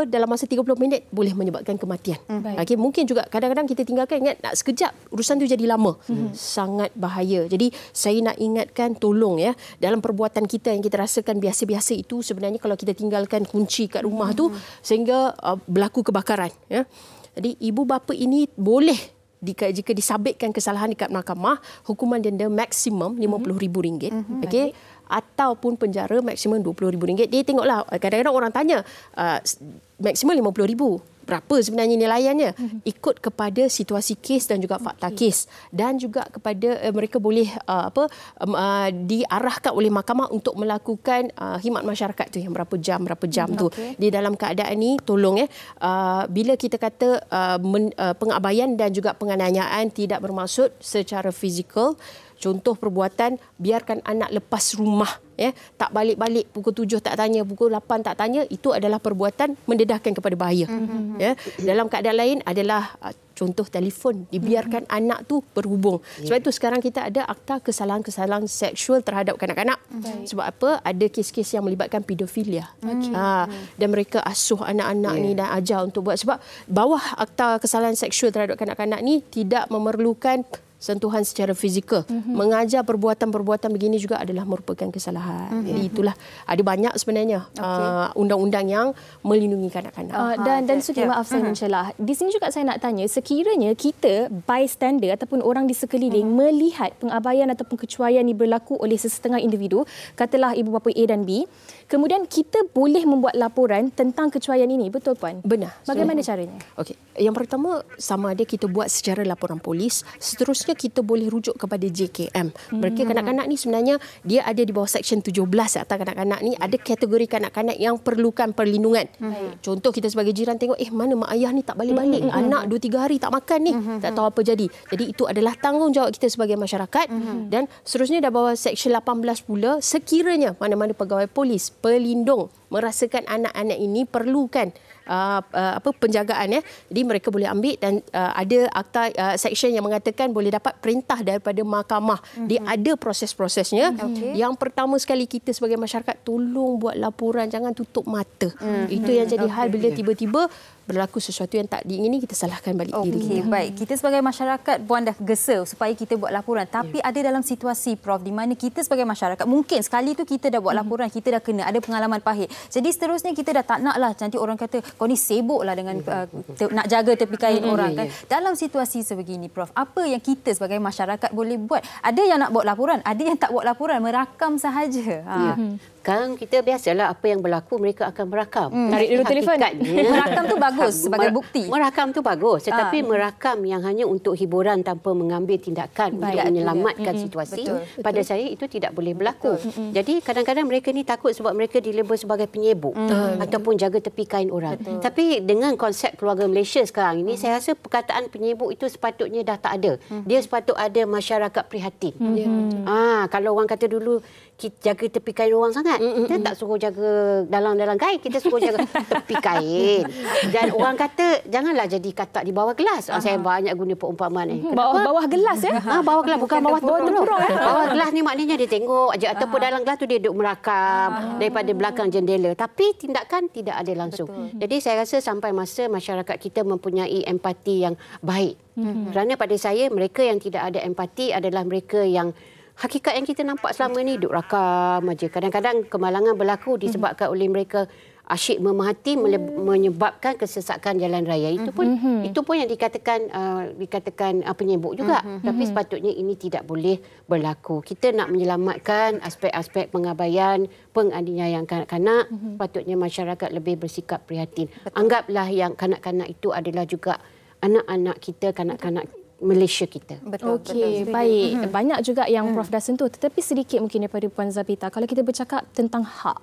dalam masa 30 minit boleh menyebabkan kematian. Okay, mungkin juga kadang-kadang kita tinggalkan, ingat nak sekejap urusan tu jadi lama. Sangat bahaya. Jadi saya nak ingatkan, tolong ya, dalam perbuatan kita yang kita rasakan biasa-biasa itu, sebenarnya kalau kita tinggalkan kunci kat rumah tu sehingga berlaku kebakaran ya. Jadi ibu bapa ini boleh, jika disabitkan kesalahan dekat mahkamah, hukuman denda maksimum RM50,000. Okey, ataupun penjara maksimum RM20,000. Dia tengoklah, kadang-kadang orang tanya maksimum RM50,000. Berapa sebenarnya nilaiannya? Ikut kepada situasi kes dan juga fakta kes, dan juga kepada mereka boleh diarahkan oleh mahkamah untuk melakukan khidmat masyarakat tu yang berapa jam tu. Di dalam keadaan ni, tolong bila kita kata pengabaian dan juga penganiayaan tidak bermaksud secara fizikal. Contoh perbuatan, biarkan anak lepas rumah, ya, tak balik-balik, pukul 7 tak tanya, pukul 8 tak tanya, itu adalah perbuatan mendedahkan kepada bahaya. Ya. Dalam keadaan lain adalah contoh telefon, dibiarkan anak tu berhubung. Sebab itu sekarang kita ada akta kesalahan-kesalahan seksual terhadap kanak-kanak. Sebab apa? Ada kes-kes yang melibatkan pedofilia. Dan mereka asuh anak-anak ni dan ajar untuk buat. Sebab bawah akta kesalahan seksual terhadap kanak-kanak ni tidak memerlukan sentuhan secara fizikal. Mengajar perbuatan-perbuatan begini juga adalah merupakan kesalahan. Jadi itulah, ada banyak sebenarnya undang-undang yang melindungi kanak-kanak. Dan Sugi, maaf saya mencelah. Di sini juga saya nak tanya, sekiranya kita bystander ataupun orang di sekeliling melihat pengabaian ataupun kecuaian ini berlaku oleh sesetengah individu, katalah ibu bapa A dan B, kemudian kita boleh membuat laporan tentang kecuaian ini, betul Puan? Benar. Bagaimana caranya? Okey. Yang pertama, sama ada kita buat secara laporan polis, seterusnya kita boleh rujuk kepada JKM. Mereka kanak-kanak ni sebenarnya dia ada di bawah Seksyen 17 Akta Kanak-Kanak ni, ada kategori kanak-kanak yang perlukan perlindungan. Contoh, kita sebagai jiran tengok, mana mak ayah ni tak balik-balik, anak 2-3 hari tak makan ni, tak tahu apa jadi. Jadi itu adalah tanggungjawab kita sebagai masyarakat. Dan seterusnya dah bawah Seksyen 18 pula, sekiranya mana-mana pegawai polis, pelindung merasakan anak-anak ini perlukan penjagaan, ya. Jadi mereka boleh ambil, dan ada akta seksyen yang mengatakan boleh dapat perintah daripada mahkamah. Dia ada proses-prosesnya. Yang pertama sekali, kita sebagai masyarakat tolong buat laporan, jangan tutup mata. Itu yang jadi hal bila tiba-tiba berlaku sesuatu yang tak diingini, kita salahkan balik diri kita. Baik, kita sebagai masyarakat, Puan dah gesa supaya kita buat laporan. Tapi ada dalam situasi, Prof, di mana kita sebagai masyarakat, mungkin sekali tu kita dah buat laporan, kita dah kena, ada pengalaman pahit. Jadi seterusnya kita dah tak naklah, nanti orang kata, kau ni sibuklah dengan nak jaga tepi kain orang. Kan? Dalam situasi sebegini, Prof, apa yang kita sebagai masyarakat boleh buat? Ada yang nak buat laporan, ada yang tak buat laporan, merakam sahaja. Kan kita biasalah apa yang berlaku mereka akan merakam. Tarik dulu telefon. Merakam tu bagus sebagai bukti. Merakam tu bagus, tetapi merakam yang hanya untuk hiburan tanpa mengambil tindakan untuk menyelamatkan situasi, pada saya itu tidak boleh berlaku. Jadi kadang-kadang mereka ni takut sebab mereka dilabel sebagai penyebuk ataupun jaga tepi kain orang. Tapi dengan konsep keluarga Malaysia sekarang ini, saya rasa perkataan penyebuk itu sepatutnya dah tak ada. Dia sepatut ada masyarakat prihatin. Kalau orang kata dulu kita jaga tepi kain orang sangat. Kita tak suruh jaga dalam kain, kita suruh jaga tepi kain. Dan orang kata janganlah jadi katak di bawah gelas. Saya banyak guna perumpamaan ni. Bawah gelas ya? Bawah gelas, bukan bawah tempurung. Bawah gelas ni maknanya dia tengok aja ataupun dalam gelas tu dia duduk merakam daripada belakang jendela. Tapi tindakan tidak ada langsung. Jadi saya rasa sampai masa masyarakat kita mempunyai empati yang baik. Kerana pada saya mereka yang tidak ada empati adalah mereka yang hakikat yang kita nampak selama ni duk rakam aja. Kadang-kadang kemalangan berlaku disebabkan oleh mereka asyik memerhati menyebabkan kesesakan jalan raya. Itu pun yang dikatakan penyebuk juga. Tapi sepatutnya ini tidak boleh berlaku. Kita nak menyelamatkan aspek-aspek pengabaian, penganiayaan kanak-kanak. Patutnya masyarakat lebih bersikap prihatin. Anggaplah yang kanak-kanak itu adalah juga anak-anak kita, kanak-kanak Malaysia kita. Okey, baik. Banyak juga yang Prof dah sentuh, tetapi sedikit mungkin daripada Puan Zabita. Kalau kita bercakap tentang hak,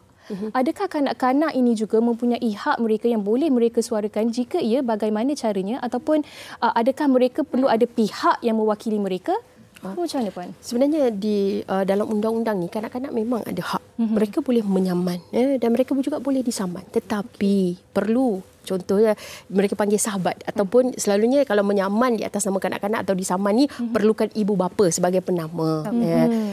adakah kanak-kanak ini juga mempunyai hak mereka yang boleh mereka suarakan? Jika ya, bagaimana caranya? Ataupun adakah mereka perlu ada pihak yang mewakili mereka? Macam mana, Puan? Sebenarnya di dalam undang-undang ni kanak-kanak memang ada hak. Mereka boleh menyaman dan mereka juga boleh disaman. Tetapi perlu, contohnya mereka panggil sahabat ataupun selalunya kalau menyaman di atas nama kanak-kanak atau disaman ni perlukan ibu bapa sebagai penama.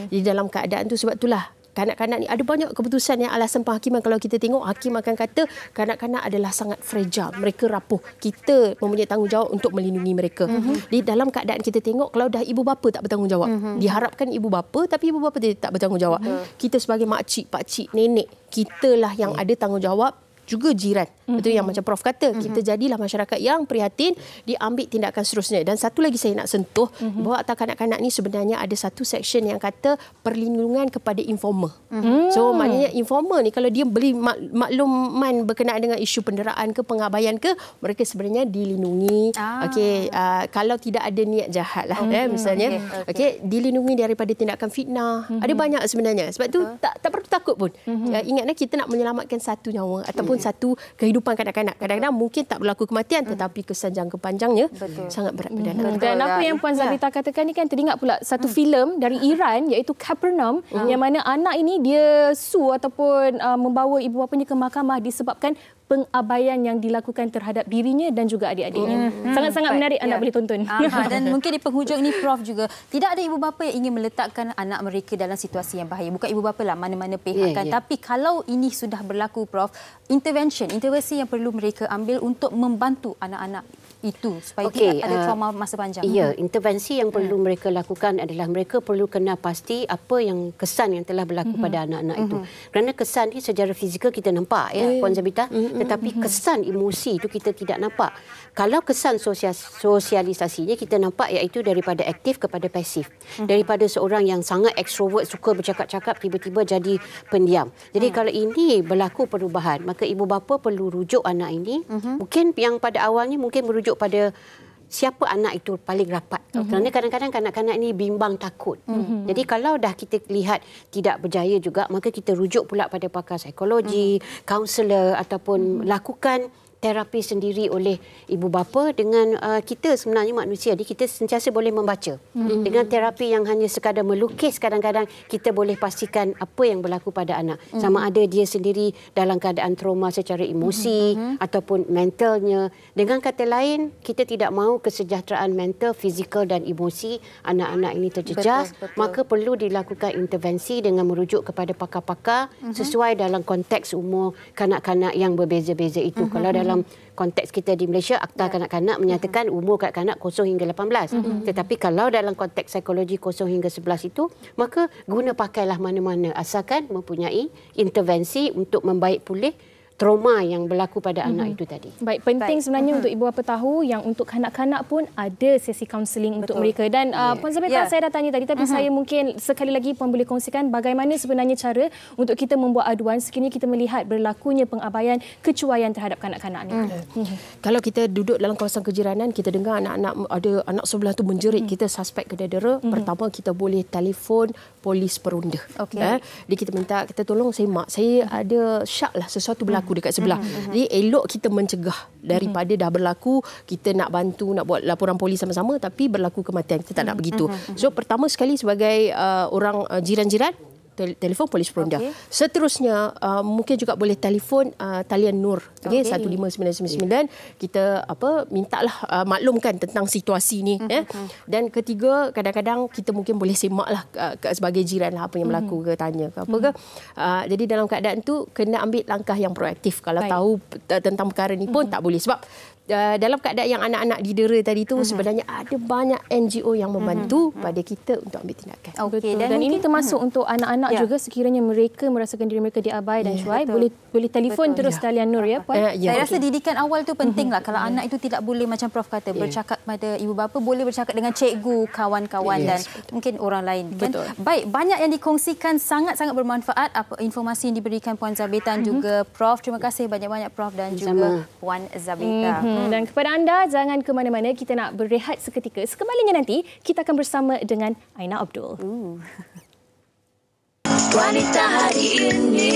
Di dalam keadaan tu, sebab itulah kanak-kanak ni ada banyak keputusan yang alasan penghakiman. Kalau kita tengok, hakim akan kata kanak-kanak adalah sangat fragile. Mereka rapuh. Kita mempunyai tanggungjawab untuk melindungi mereka. Di dalam keadaan kita tengok, kalau dah ibu bapa tak bertanggungjawab. Diharapkan ibu bapa, tapi ibu bapa tak bertanggungjawab. Kita sebagai makcik, pakcik, nenek, kitalah yang ada tanggungjawab. Juga jiran. Betul yang macam Prof kata. Kita jadilah masyarakat yang prihatin, diambil tindakan seterusnya. Dan satu lagi saya nak sentuh, bahawa atas kanak-kanak ni sebenarnya ada satu section yang kata perlindungan kepada informer. So maknanya informer ni kalau dia beli makluman berkenaan dengan isu penderaan ke pengabaian ke, mereka sebenarnya dilindungi. Kalau tidak ada niat jahat lah misalnya. Dilindungi daripada tindakan fitnah. Ada banyak sebenarnya. Sebab tu tak perlu takut pun. Ingatlah kita nak menyelamatkan satu nyawa ataupun satu kehidupan kanak-kanak. Kadang-kadang mungkin tak berlaku kematian, tetapi kesan jangka panjangnya sangat berat pada anak. Dan apa yang Puan Zabita katakan ni kan teringat pula satu filem dari Iran iaitu Capernaum, yang mana anak ini dia sue ataupun membawa ibu bapanya ke mahkamah disebabkan pengabaian yang dilakukan terhadap dirinya dan juga adik-adiknya. Sangat-sangat menarik, anda boleh tonton. Dan mungkin di penghujung ini Prof juga, tidak ada ibu bapa yang ingin meletakkan anak mereka dalam situasi yang bahaya. Bukan ibu bapa lah, mana-mana pihak kan. Tapi kalau ini sudah berlaku Prof, intervensi yang perlu mereka ambil untuk membantu anak-anak itu supaya tidak ada trauma masa panjang. Ya, intervensi yang perlu mereka lakukan adalah mereka perlu kenal pasti apa yang kesan yang telah berlaku pada anak-anak itu. Kerana kesan ni secara fizikal kita nampak Puan Zabita, tetapi kesan emosi itu kita tidak nampak. Kalau kesan sosialisasinya kita nampak, iaitu daripada aktif kepada pasif. Daripada seorang yang sangat ekstrovert, suka bercakap-cakap, tiba-tiba jadi pendiam. Jadi kalau ini berlaku perubahan, maka ibu bapa perlu rujuk anak ini. Mungkin yang pada awalnya mungkin merujuk pada siapa anak itu paling rapat. Kerana kadang-kadang kanak-kanak ini bimbang, takut. Jadi kalau dah kita lihat tidak berjaya juga, maka kita rujuk pula pada pakar psikologi, kaunselor ataupun lakukan terapi sendiri oleh ibu bapa. Dengan kita sebenarnya manusia, kita sentiasa boleh membaca. Dengan terapi yang hanya sekadar melukis, kadang-kadang kita boleh pastikan apa yang berlaku pada anak. Sama ada dia sendiri dalam keadaan trauma secara emosi ataupun mentalnya. Dengan kata lain, kita tidak mahu kesejahteraan mental, fizikal dan emosi anak-anak ini terjejas. Maka perlu dilakukan intervensi dengan merujuk kepada pakar-pakar sesuai dalam konteks umur kanak-kanak yang berbeza-beza itu. Kalau dalam konteks kita di Malaysia, Akta Kanak-Kanak menyatakan umur kanak-kanak 0 hingga 18. Tetapi kalau dalam konteks psikologi 0 hingga 11 itu, maka guna pakailah mana-mana asalkan mempunyai intervensi untuk membaik pulih trauma yang berlaku pada anak itu tadi. Baik, penting sebenarnya untuk ibu bapa tahu yang untuk kanak-kanak pun ada sesi kaunseling untuk mereka. Dan Puan Zabita, saya dah tanya tadi, tapi saya mungkin sekali lagi Puan boleh kongsikan bagaimana sebenarnya cara untuk kita membuat aduan sekiranya kita melihat berlakunya pengabaian, kecuaian terhadap kanak-kanak ni. Kalau kita duduk dalam kawasan kejiranan, kita dengar anak-anak, ada anak sebelah tu menjerit, kita suspek kededera. Pertama, kita boleh telefon polis peronda. Jadi kita minta, kita tolong saya mak, saya ada syak lah sesuatu berlaku dekat sebelah. Jadi elok kita mencegah daripada dah berlaku, kita nak bantu, nak buat laporan polis sama-sama tapi berlaku kematian. Kita tak nak begitu. So pertama sekali sebagai orang jiran-jiran, telefon polis Peronda. Seterusnya mungkin juga boleh telefon talian Nur 15999. Kita mintalah maklumkan tentang situasi ni. Dan ketiga, kadang-kadang kita mungkin boleh semaklah sebagai jiran lah apa yang berlaku ke, tanya ke apa ke. Jadi dalam keadaan tu kena ambil langkah yang proaktif. Kalau tahu tentang perkara ni pun tak boleh, sebab dalam keadaan yang anak-anak didera tadi tu sebenarnya ada banyak NGO yang membantu pada kita untuk ambil tindakan. Betul. Dan ini termasuk untuk anak-anak juga, sekiranya mereka merasakan diri mereka diabai dan Syuaib, boleh telefon terus talian Nur ya Puan. Saya rasa didikan awal tu pentinglah. Kalau anak itu tidak boleh, macam Prof kata, bercakap pada ibu bapa, boleh bercakap dengan cikgu, kawan-kawan dan mungkin orang lain. Kan? Baik, banyak yang dikongsikan, sangat-sangat bermanfaat apa informasi yang diberikan Puan Zabita dan juga Prof. Terima kasih banyak-banyak Prof dan juga Puan Zabita. Dan kepada anda, jangan ke mana-mana, kita nak berehat seketika. Sekembalinya nanti, kita akan bersama dengan Aina Abdul. Wanita hari ini.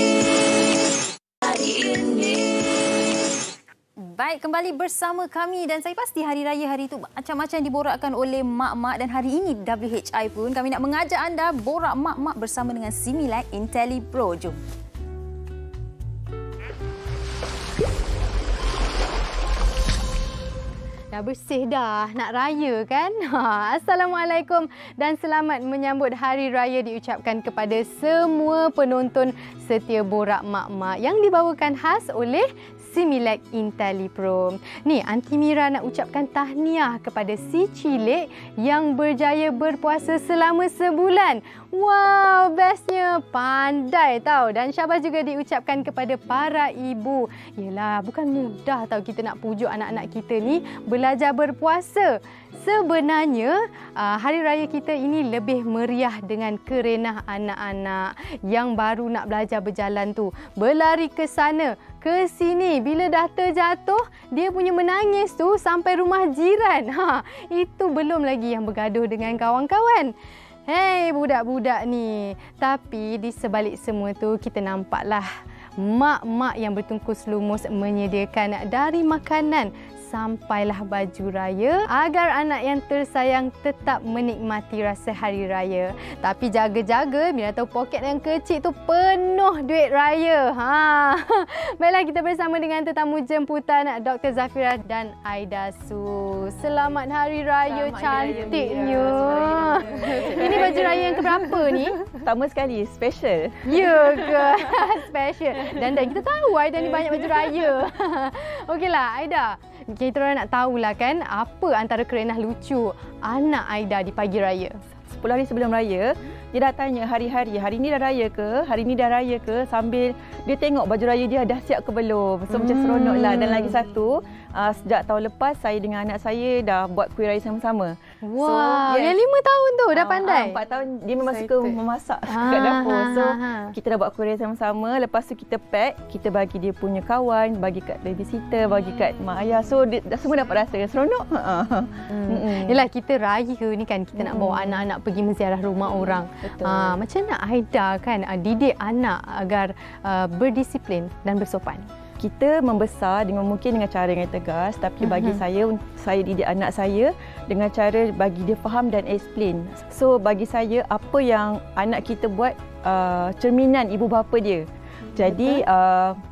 Baik, kembali bersama kami dan saya pasti hari raya hari itu macam-macam diborakkan oleh mak-mak, dan hari ini WHI pun kami nak mengajak anda borak mak-mak bersama dengan Similac IntelliPro. Jom. Dah bersih dah, nak raya kan? Assalamualaikum dan selamat menyambut Hari Raya diucapkan kepada semua penonton setia Borak Mak-Mak yang dibawakan khas oleh Similac IntelliPro. Ni, Aunty Mira nak ucapkan tahniah kepada si Cilik yang berjaya berpuasa selama sebulan. Wow, bestnya. Pandai tau. Dan syabas juga diucapkan kepada para ibu. Yelah, bukan mudah tau kita nak pujuk anak-anak kita ni belajar berpuasa. Sebenarnya, hari raya kita ini lebih meriah dengan kerenah anak-anak yang baru nak belajar berjalan tu. Berlari ke sana, ke sini. Bila dah terjatuh, dia punya menangis tu sampai rumah jiran. Itu belum lagi yang bergaduh dengan kawan-kawan. Hei budak-budak ni. Tapi di sebalik semua tu, kita nampaklah mak-mak yang bertungkus lumus menyediakan dari makanan sampailah baju raya agar anak yang tersayang tetap menikmati rasa hari raya. Tapi jaga-jaga, Mira tahu poket yang kecil tu penuh duit raya. Baiklah, kita bersama dengan tetamu jemputan Dr. Zafira dan Aida Su. Selamat Hari Raya. Selamat cantiknya. Ini baju raya yang keberapa ni? Pertama sekali, special. Ya ke? Special. Dan kita tahu Aida ni banyak baju raya. Okeylah, Aida. Kita orang nak tahulah kan, apa antara kerenah lucu anak Aida di pagi raya? 10 hari sebelum raya, dia dah tanya hari-hari, hari ni dah raya ke? Hari ni dah raya ke? Sambil dia tengok baju raya dia dah siap ke belum. So macam seronok lah. Dan lagi satu, sejak tahun lepas saya dengan anak saya dah buat kuih raya sama-sama. Wow, so, yang 5 tahun tu dah pandai? 4 tahun dia memang suka memasak kat dapur. So kita dah buat kuih raya sama-sama. Lepas tu kita pack, kita bagi dia punya kawan, bagi kat babysitter, bagi kat mak ayah. So dia semua dapat rasa seronok. Yelah, kita raya ni kan, kita nak bawa anak-anak pergi menziarah rumah orang. Betul. Macam mana Aida kan didik anak agar berdisiplin dan bersopan? Kita membesar mungkin dengan cara yang tegas, tapi bagi saya didik anak saya dengan cara bagi dia faham dan explain. So bagi saya, apa yang anak kita buat cerminan ibu bapa dia. Jadi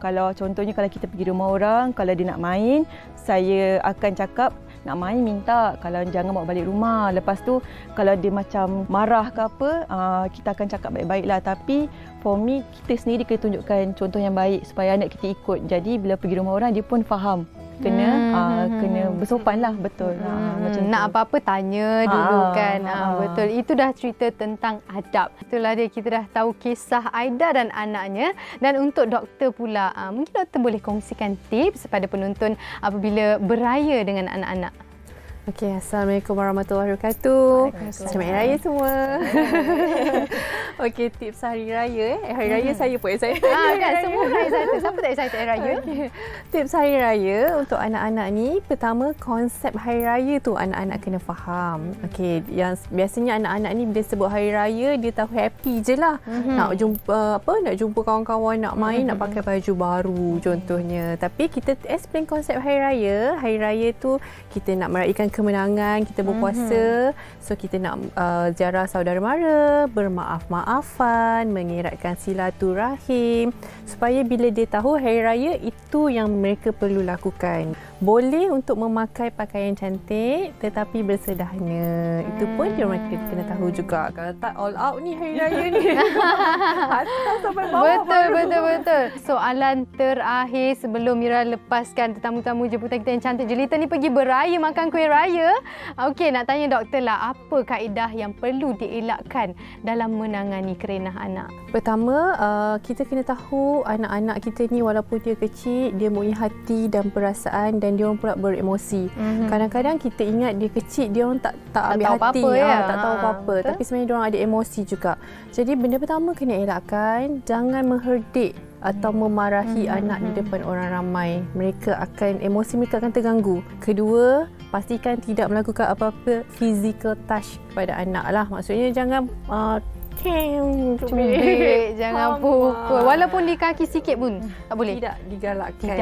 kalau contohnya kalau kita pergi rumah orang, kalau dia nak main, saya akan cakap nak main minta, kalau jangan bawa balik rumah. Lepas tu kalau dia macam marah ke apa, kita akan cakap baik-baiklah. Tapi for me, kita sendiri kena tunjukkan contoh yang baik supaya anak kita ikut. Jadi bila pergi rumah orang, dia pun faham. Kena bersopan lah, betul. Macam nak apa-apa tanya dulu kan. Betul, itu dah cerita tentang adab. Itulah dia, kita dah tahu kisah Aida dan anaknya. Dan untuk doktor pula, mungkin doktor boleh kongsikan tips kepada penonton apabila beraya dengan anak-anak. Okey, Assalamualaikum warahmatullahi wabarakatuh. Selamat Hari Raya semua. Okey, tips Hari Raya. Hari Raya saya pun excited. Kan, semua orang excited. Siapa tak excited Hari Raya? Okay. Tips Hari Raya untuk anak-anak ni, pertama konsep Hari Raya tu anak-anak kena faham. Okey, yang biasanya anak-anak ni bila sebut Hari Raya, dia tahu happy je lah. Nak jumpa kawan-kawan, nak main, nak pakai baju baru contohnya. Tapi kita explain konsep Hari Raya. Hari Raya tu kita nak meraihkan kemenangan, kita berpuasa. So kita nak ziarah saudara mara, bermaaf-maafan, mengeratkan silaturahim supaya bila dia tahu hari raya itu yang mereka perlu lakukan. Boleh untuk memakai pakaian cantik tetapi bersederhana. Itu pun dia orang kena tahu juga. Kalau tak all out ni hari raya ni. Sampai bawah. Betul. Soalan terakhir sebelum Mira lepaskan tetamu-tamu jemputan kita yang cantik jelita ni pergi beraya makan kuih raya. Okey, nak tanya doktor lah, apa kaedah yang perlu dielakkan dalam menangani kerenah anak? Pertama, kita kena tahu anak-anak kita ni walaupun dia kecil, dia mempunyai hati dan perasaan dan dia orang pula beremosi. Kadang-kadang kita ingat dia kecil, dia orang tak ambil hati, tak tahu apa-apa. Tapi sebenarnya dia orang ada emosi juga. Jadi benda pertama kena elakkan, jangan mengherdik atau memarahi anak di depan orang ramai. Emosi mereka akan terganggu. Kedua, pastikan tidak melakukan apa-apa physical touch kepada anak lah. Maksudnya jangan cubit, jangan pukul. Walaupun di kaki sikit pun tak boleh. Tidak digalakkan.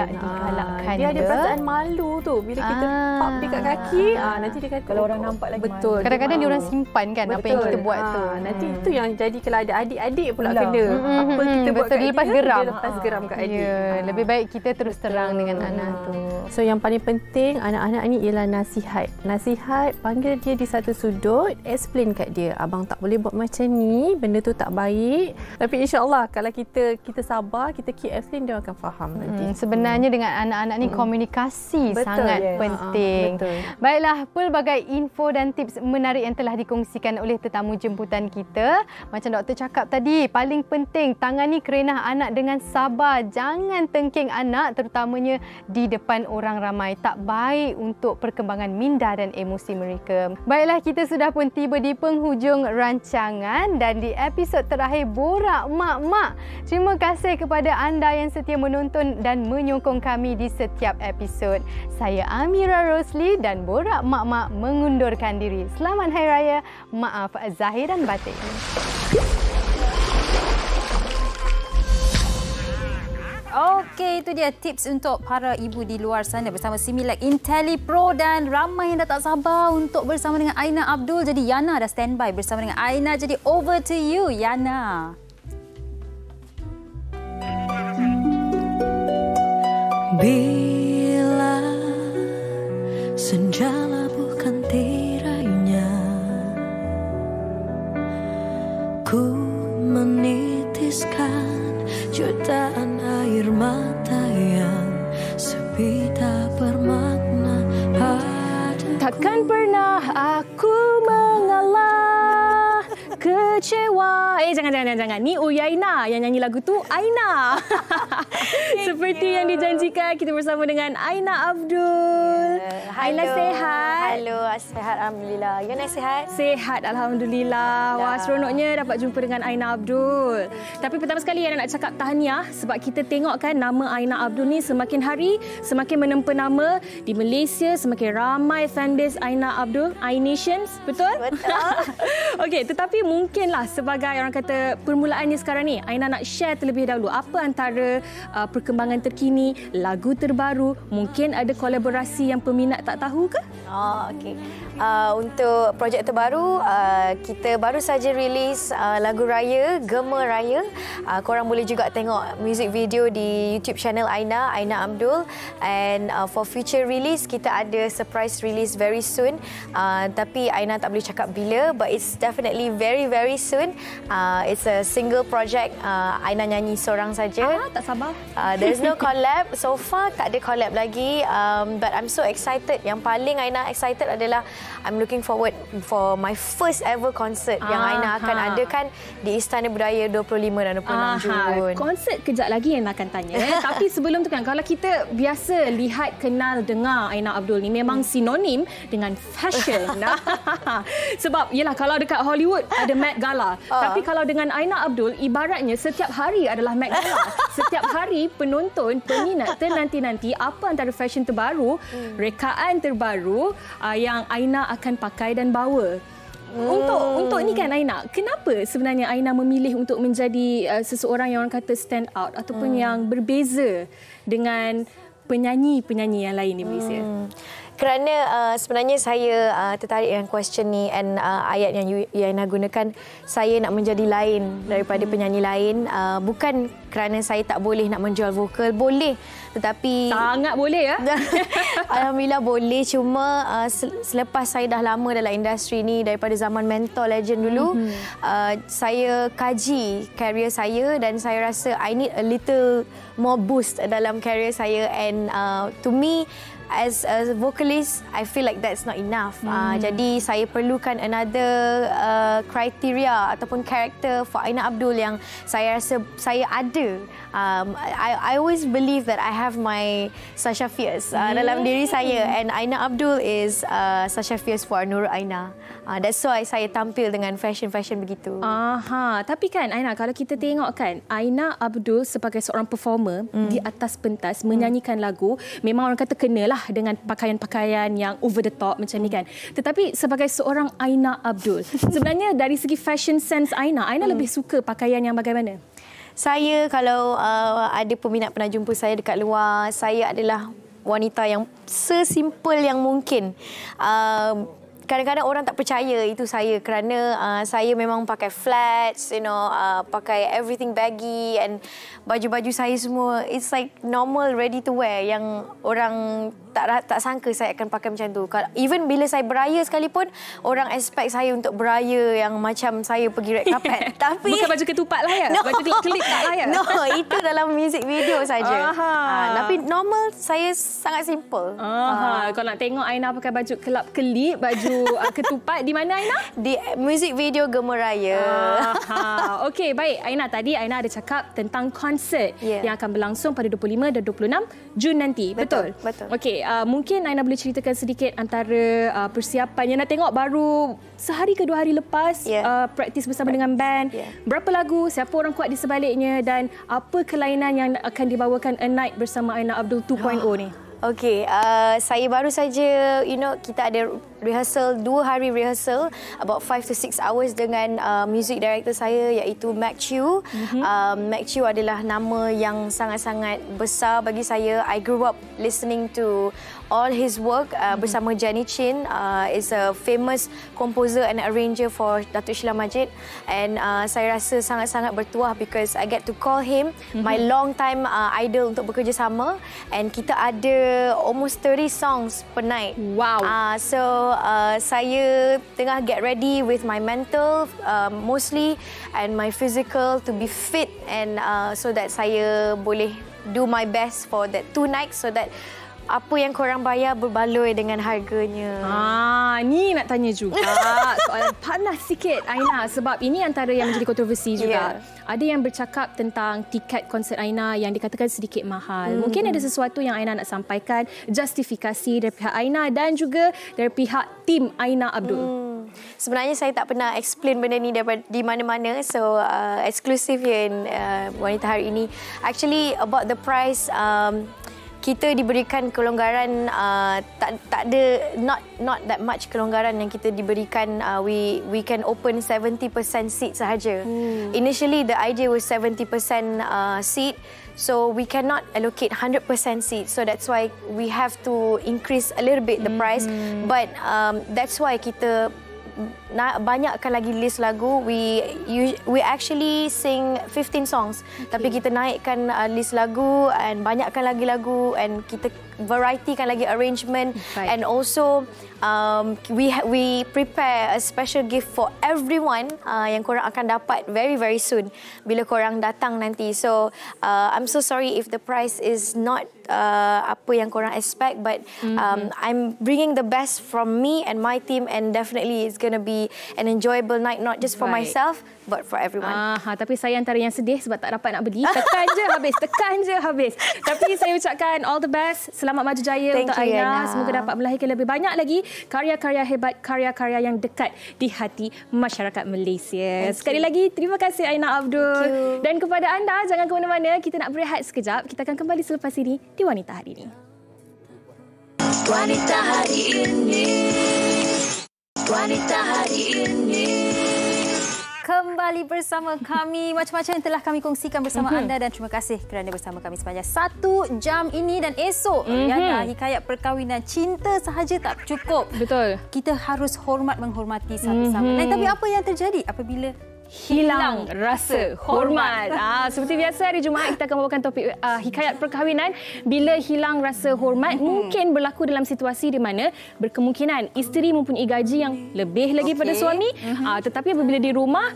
Dia ada perasaan malu tu bila kita pap dekat kaki. Nanti dia kata kalau orang nampak lagi betul. Kadang-kadang dia orang simpan kan apa yang kita buat tu. Nanti itu yang jadi kalau ada adik-adik pula kena. Apa kita buat kat dia, dia lepas geram kat adik. Lebih baik kita terus terang dengan anak tu. So yang paling penting anak-anak ni ialah nasihat. Nasihat, panggil dia di satu sudut, explain kat dia, abang tak boleh buat macam ni, benda tu tak baik. Tapi insya-Allah kalau kita sabar, kita keep explain, dia akan faham nanti. Sebenarnya dengan anak-anak ni komunikasi sangat penting. Baiklah, pelbagai info dan tips menarik yang telah dikongsikan oleh tetamu jemputan kita. Macam doktor cakap tadi, paling penting tangani kerenah anak dengan sabar. Jangan tengking anak terutamanya di depan orang ramai. Tak baik untuk perkembangan minda dan emosi mereka. Baiklah, kita sudah pun tiba di penghujung rancangan dan di episod terakhir Borak Mak-Mak. Terima kasih kepada anda yang setia menonton dan menyokong kami di setiap episod. Saya Amira Rosli dan Borak Mak-Mak mengundurkan diri. Selamat Hari Raya. Maaf zahir dan batin. Okey, itu dia tips untuk para ibu di luar sana bersama Similac IntelliPro dan ramai yang dah tak sabar untuk bersama dengan Aina Abdul. Jadi Yana dah standby bersama dengan Aina. Jadi over to you, Yana. Bila senja bukan tirainya, ku menitiskan jutaan air mata yang sepi tak bermakna pada. Takkan pernah aku mengalah kecewa. Jangan. Ni Uyaina yang nyanyi lagu tu Aina. Seperti yang dijanjikan, kita bersama dengan Aina Abdul. Aina sehat? Halo, sehat alhamdulillah. Yana sehat? Sehat alhamdulillah. Wah, seronoknya dapat jumpa dengan Aina Abdul. Tapi pertama sekali Yana nak cakap tahniah sebab kita tengok kan nama Aina Abdul ni semakin hari semakin menempa nama di Malaysia, semakin ramai fanbase Aina Abdul, iNations, betul? Betul. Okey, tetapi mungkinlah sebagai orang kata permulaannya sekarang ni, Aina nak share terlebih dahulu apa antara perkembangan terkini, lagu terbaru, mungkin ada kolaborasi yang peminat tak tahu ke? Okey. Untuk projek terbaru, kita baru saja rilis lagu raya, Gema Raya. Korang boleh juga tengok music video di YouTube channel Aina Abdul. And for future release, kita ada surprise release very soon. Tapi Aina tak boleh cakap bila, but it's definitely very very soon. It's a single project. Aina nyanyi seorang saja. Tak sabar. There's no collab. So far tak ada collab lagi. But I'm so excited. Yang paling Aina excited adalah I'm looking forward for my first ever concert yang Aina akan adakan di Istana Budaya 25 dan 26 Jun. Konsert kejap lagi yang akan tanya. Tapi sebelum tu kan, kalau kita biasa lihat, kenal, dengar Aina Abdul ni memang sinonim dengan fashion. Sebab yelah, kalau dekat Hollywood ada Met Gala. Tapi kalau dengan Aina Abdul, ibaratnya setiap hari adalah Met Gala. Setiap hari penonton, peminat ternanti-nanti apa antara fashion terbaru, rekaan terbaru yang Aina akan pakai dan bawa. Untuk ni kan Aina, kenapa sebenarnya Aina memilih untuk menjadi seseorang yang orang kata stand out ataupun yang berbeza dengan penyanyi-penyanyi yang lain di Malaysia? Kerana sebenarnya saya tertarik dengan question ni and ayat yang Uyainah gunakan, saya nak menjadi lain daripada penyanyi lain. Bukan kerana saya tak boleh nak menjual vokal, boleh. Tetapi sangat boleh ya. Alhamdulillah boleh. Cuma selepas saya dah lama dalam industri ni, daripada zaman Mentor Legend dulu, saya kaji career saya dan saya rasa I need a little more boost dalam career saya, and to me as a vocalist, I feel like that's not enough. Jadi saya perlukan another criteria ataupun character for Aina Abdul yang saya rasa saya ada. I always believe that I have my Sasha Fierce dalam diri saya, and Aina Abdul is Sasha Fierce for Nurul Aina. That's why saya tampil dengan fashion begitu. Tapi kan Aina, kalau kita tengok kan, Aina Abdul sebagai seorang performer di atas pentas menyanyikan lagu, memang orang kata kenalah dengan pakaian-pakaian yang over the top macam ni kan. Tetapi sebagai seorang Aina Abdul, sebenarnya dari segi fashion sense Aina lebih suka pakaian yang bagaimana? Saya kalau ada peminat pernah jumpa saya dekat luar, saya adalah wanita yang sesimpel yang mungkin. Kadang-kadang orang tak percaya itu saya kerana saya memang pakai flats, pakai everything baggy, and baju-baju saya semua it's like normal, ready to wear, yang orang tak sangka saya akan pakai macam tu. Even bila saya beraya sekalipun, orang expect saya untuk beraya yang macam saya pergi red carpet. Tapi bukan baju ketupat lah ya? Baju klip tak lah ya? No, itu dalam music video saja. Tapi normal, saya sangat simple. Kalau nak tengok Aina pakai baju kelap-kelip, baju ketupat, di mana Aina? Di music video Gema Raya. Okey, baik. Aina, tadi Aina ada cakap tentang konsert yang akan berlangsung pada 25 dan 26 Jun nanti. Betul? Betul. Okey, mungkin Aina boleh ceritakan sedikit antara persiapan yang nak tengok baru sehari ke 2 hari lepas praktis bersama dengan band. Berapa lagu, siapa orang kuat di sebaliknya, dan apa kelainan yang akan dibawakan A Night bersama Aina Abdul 2.0 ni? Okey, saya baru saja, kita ada rehearsal, 2 hari rehearsal, about 5 to 6 hours dengan music director saya iaitu Mac Chew. Mac Chew adalah nama yang sangat-sangat besar bagi saya. I grew up listening to all his work bersama Jenny Chin, is a famous composer and arranger for Datuk Sheila Majid, and saya rasa sangat-sangat bertuah because I get to call him my long time idol untuk bekerjasama, and kita ada almost 30 songs per night. Wow. So saya tengah get ready with my mental mostly and my physical to be fit, and so that saya boleh do my best for that 2 nights, so that apa yang korang bayar berbaloi dengan harganya. Ni nak tanya juga. Soalan panas sikit Aina, sebab ini antara yang menjadi kontroversi juga. Ada yang bercakap tentang tiket konsert Aina yang dikatakan sedikit mahal. Mungkin ada sesuatu yang Aina nak sampaikan, justifikasi dari pihak Aina dan juga dari pihak tim Aina Abdul. Sebenarnya saya tak pernah explain benda ni di mana-mana, so eksklusif in Wanita Hari Ini. Actually about the price, kita diberikan kelonggaran, tak ada not that much kelonggaran yang kita diberikan. We can open 70% seat sahaja. Initially the idea was 70% seat, so we cannot allocate 100% seat, so that's why we have to increase a little bit the price. But that's why kita banyakkan lagi list lagu. We actually sing 15 songs, tapi kita naikkan list lagu and banyakkan lagi lagu, and kita varietykan lagi arrangement. And also we prepare a special gift for everyone yang korang akan dapat very very soon bila korang datang nanti. So I'm so sorry if the price is not apa yang korang expect, but I'm bringing the best from me and my team, and definitely it's going to be an enjoyable night, not just for myself but for everyone. Tapi saya antara yang sedih sebab tak dapat nak pergi. Tekan je habis. Tapi saya ucapkan all the best, selamat maju jaya untuk Aina. Semoga dapat melahirkan lebih banyak lagi karya-karya hebat, karya-karya yang dekat di hati masyarakat Malaysia. Sekali lagi terima kasih Aina Abdul. Dan kepada anda, jangan ke mana-mana, kita nak berehat sekejap. Kita akan kembali selepas ini di Wanita Hari Ini. Wanita Hari Ini. Wanita Hari Ini. kembali bersama kami. Macam-macam yang telah kami kongsikan bersama anda dan terima kasih kerana bersama kami sepanjang 1 jam ini dan esok. Hikayat perkahwinan, cinta sahaja tak cukup. Betul. Kita harus menghormati satu sama lain. Tapi apa yang terjadi apabila hilang rasa hormat. Seperti biasa hari Jumaat kita akan membawakan topik hikayat perkahwinan. Bila hilang rasa hormat mungkin berlaku dalam situasi di mana berkemungkinan isteri mempunyai gaji yang lebih lagi pada suami, tetapi apabila di rumah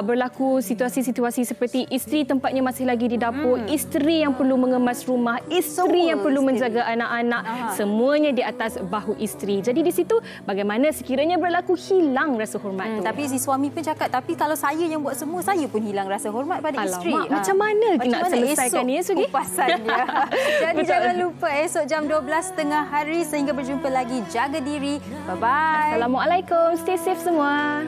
berlaku situasi-situasi seperti isteri tempatnya masih lagi di dapur, isteri yang perlu mengemas rumah, isteri yang perlu menjaga anak-anak, semuanya di atas bahu isteri. Jadi di situ bagaimana sekiranya berlaku hilang rasa hormat tu. Tapi si suami pun cakap, tapi kalau saya yang buat semua, saya pun hilang rasa hormat pada isteri. Macam mana nak selesaikan ni, Sugi? Kupasannya. Jadi jangan lupa esok jam 12 tengah hari sehingga berjumpa lagi. Jaga diri. Bye-bye. Assalamualaikum. Stay safe semua.